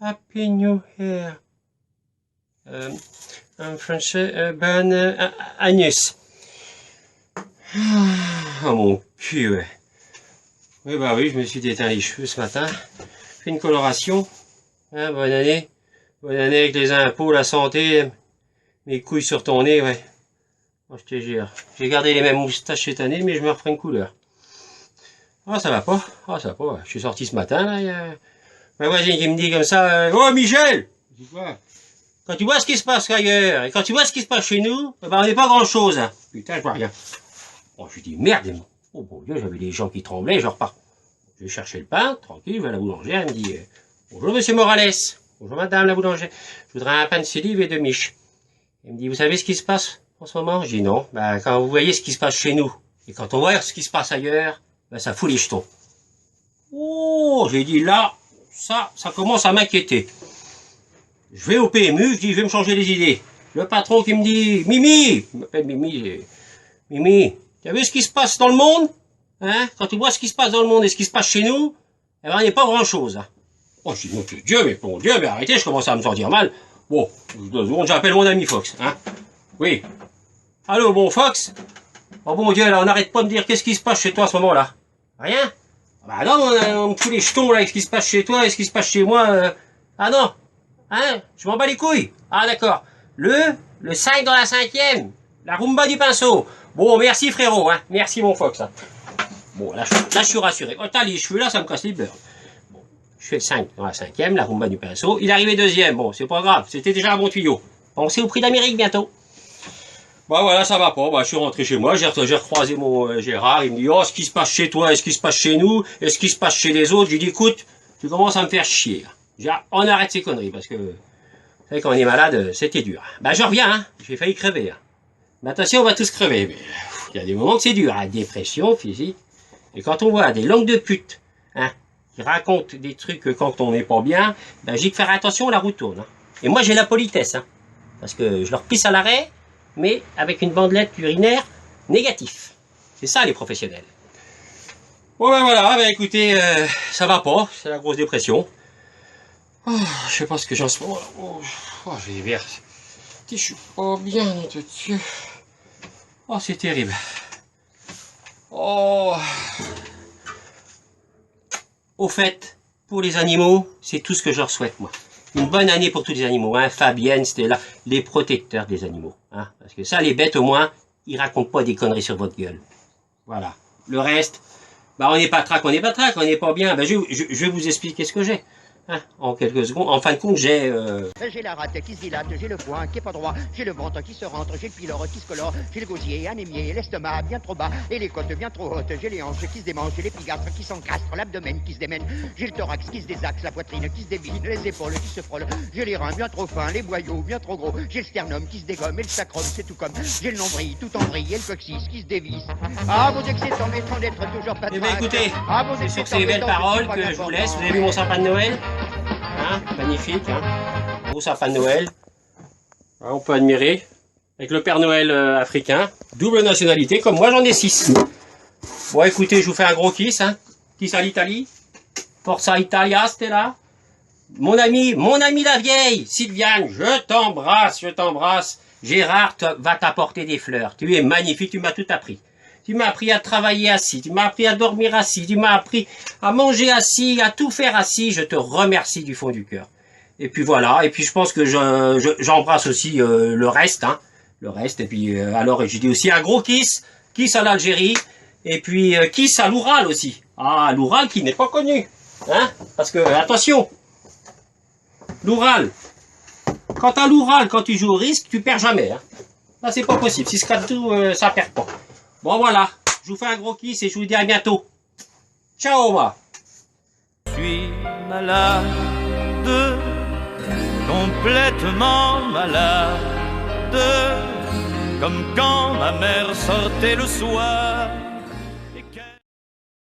Happy New Year. En français, bonne Agnès. Oh mon cul, ouais. Oui, bah oui, je me suis déteint les cheveux ce matin. Fait une coloration. Hein, bonne année. Bonne année avec les impôts, la santé, mes couilles sur ton nez, ouais. Oh, je te jure. J'ai gardé les mêmes moustaches cette année, mais je me referai une couleur. Oh, ça va pas. Oh, ça va pas. Je suis sorti ce matin, là, il y a ma voisine qui me dit comme ça, oh, Michel! Je dis quoi? Quand tu vois ce qui se passe ailleurs, et quand tu vois ce qui se passe chez nous, eh ben, on n'est pas grand chose, hein. Putain, je vois rien. Oh, je dis, merde, oh, bon Dieu, j'avais des gens qui tremblaient, je repars. Je vais chercher le pain, tranquille, je vais à la boulangère, elle me dit, bonjour, monsieur Morales. Bonjour, madame la boulangère. Je voudrais un pain de sélive et de miche. Elle me dit, vous savez ce qui se passe en ce moment? Je dis, non. Ben, quand vous voyez ce qui se passe chez nous, et quand on voit ce qui se passe ailleurs, ben, ça fout les jetons. Oh, j'ai dit, là, ça commence à m'inquiéter. Je vais au PMU, je dis, je vais me changer les idées. Le patron qui me dit, Mimi, il m'appelle Mimi, Mimi, tu as vu ce qui se passe dans le monde? Hein? Quand tu vois ce qui se passe dans le monde et ce qui se passe chez nous, eh ben, il n'y a pas grand chose, hein. Oh, je dis, mon Dieu, mais arrêtez, je commence à me sentir mal. Bon, 2 secondes, j'appelle mon ami Fox, hein. Oui. Allô, bon Fox? Oh, bon Dieu, là, on n'arrête pas de me dire, qu'est-ce qui se passe chez toi à ce moment-là? Rien? Bah non, on me fout les jetons, là, avec ce qui se passe chez toi et ce qui se passe chez moi, Ah non? Hein? Je m'en bats les couilles. Ah, d'accord. Le 5 dans la 5e. La rumba du pinceau. Bon, merci frérot, hein. Merci mon Fox, hein. Bon, là, je suis rassuré. Oh, t'as les cheveux, là, ça me casse les beurres. Bon, je fais le 5 dans la 5e, la rumba du pinceau. Il est arrivé 2e. Bon, c'est pas grave. C'était déjà un bon tuyau. Pensez au prix d'Amérique bientôt. Bah voilà, ça va pas. Bah, je suis rentré chez moi. J'ai recroisé mon Gérard. Il me dit, oh, ce qui se passe chez toi, est-ce qui se passe chez nous, est-ce qui se passe chez les autres. J'ai dit, écoute, tu commences à me faire chier. On arrête ces conneries, parce que, vous savez, quand on est malade, c'était dur. Bah, je reviens, hein. J'ai failli crever, hein. Mais attention, on va tous crever. Mais, il y a des moments que c'est dur, hein. Dépression physique. Et quand on voit des langues de pute, hein, qui racontent des trucs quand on n'est pas bien, ben, j'ai que faire attention, la roue tourne, hein. Et moi, j'ai la politesse, hein. Parce que je leur pisse à l'arrêt, mais avec une bandelette urinaire négatif. C'est ça, les professionnels. Bon, ben voilà, ben écoutez, ça va pas. C'est la grosse dépression. Oh, je sais pas ce que j'en suis. Oh, j'ai des verres. Je suis pas bien, nom de Dieu. Oh, c'est terrible. Oh. Au fait, pour les animaux, c'est tout ce que je leur souhaite, moi. Une bonne année pour tous les animaux, hein. Fabienne, c'était là, les protecteurs des animaux, hein. Parce que ça, les bêtes, au moins, ils racontent pas des conneries sur votre gueule. Voilà. Le reste, bah, on n'est pas trac, on n'est pas bien. Bah, je vais vous expliquer ce que j'ai. Hein, en quelques secondes. En fin de compte, j'ai la rate qui se dilate, j'ai le foin qui est pas droit, j'ai le ventre qui se rentre, j'ai le pylore qui se colore, j'ai le gosier anémié, l'estomac bien trop bas et les côtes bien trop hautes, j'ai les hanches qui se démangent, j'ai les pigastres qui s'encastrent, l'abdomen qui se démène, j'ai le thorax qui se désaxe, la poitrine qui se débine, les épaules qui se frôlent, j'ai les reins bien trop fins, les boyaux bien trop gros, j'ai le sternum qui se dégomme et le sacrum c'est tout comme, j'ai le nombril tout en vrille et le coccyx qui se dévisse. Ah mon Dieu que c'est embêtant d'être toujours pas. Eh bien écoutez, c'est sur ces belles paroles que je vous laisse. Vous avez vu mon sapin de Noël? Hein, magnifique, hein. Beau sapin de Noël. Hein, on peut admirer. Avec le Père Noël africain. Double nationalité, comme moi j'en ai 6. Bon écoutez, je vous fais un gros kiss, hein. Kiss à l'Italie. Forza Italia, Stella. Mon ami la vieille, Sylviane, je t'embrasse. Gérard va t'apporter des fleurs. Tu es magnifique, tu m'as tout appris. Tu m'as appris à travailler assis, tu m'as appris à dormir assis, tu m'as appris à manger assis, à tout faire assis. Je te remercie du fond du cœur. Et puis voilà, et puis je pense que j'embrasse aussi le reste, hein. Le reste, et puis alors je dis aussi un gros kiss à l'Algérie, et puis kiss à l'Oural aussi. Ah, l'Oural qui n'est pas connu, hein. Parce que, attention, l'Oural, quand tu joues au risque, tu perds jamais, hein. Là, c'est pas possible, si ce tout, ça perd pas. Bon voilà, je vous fais un gros kiss et je vous dis à bientôt. Ciao moi. Je suis malade, complètement malade, comme quand ma mère sortait le soir